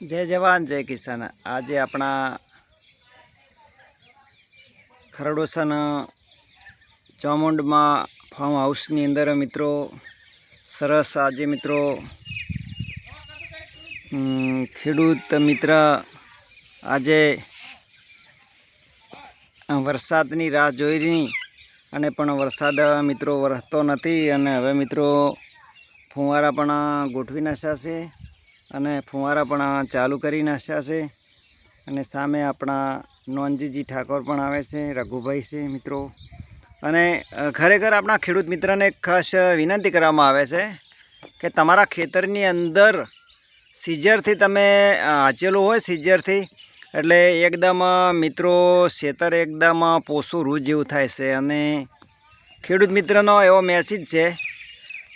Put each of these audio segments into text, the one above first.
जय जवान जय किसान। आज अपना खरड़ोसन चामुंड में फार्म हाउस नी अंदर मित्रों सरस आज मित्रों खेडूत मित्र आज वरसादनी राह जोई रही अने पण वरसाद मित्रों वरसतो नथी अने हवे मित्रों फुवारा पण गोठवी नाख्या छे अने फुवारा पण चालू करी नाख्या छे अने सामे आपणा नोनजीजी ठाकोर पण आवे छे, रघुभाई छे मित्रों। अने खरेखर अपना खेडूत मित्रने एक खास विनंती करवामां आवे छे के तमारा खेतरनी अंदर सीजरथी तमे आचेलुं होय सीजरथी एटले एकदम मित्रों खेतर एकदम पोसुं रूज जेवुं थाय छे। अने खेडूत मित्रनो एवो मेसेज छे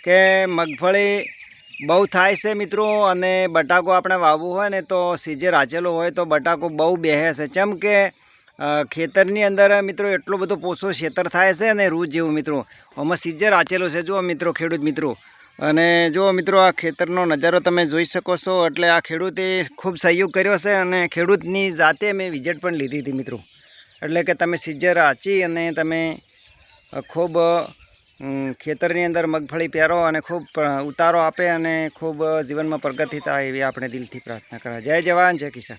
के मगफળી बहु थाय छे मित्रों अने बटाको आपणे वावવું होय ने तो सीजर आचेलो होय तो बटाको बहु बेहे छे। चम के खेतरनी अंदर मित्रों एटलो बधो पोसो खेतर थाय छे अने रूज जेवुं मित्रों आमां सीजर आचेलो छे। जो मित्रों खेडूत मित्रों अने जो मित्रों आ खेतरनो नजारो तमे जोई शको छो एटले आ खेडूते खूब सहयोग कर्यो छे अने खेडूतनी जाते मैं विजिट पण लीधी हती मित्रों। एटले के तमे सीजर आची अने तमे खूब खेतरनी अंदर मगफળી पेरो अने खूब उतारो आपे अने खूब जीवन में प्रगति थाय एवी आपणे दिलथी प्रार्थना करा। जय जवान जय किसान।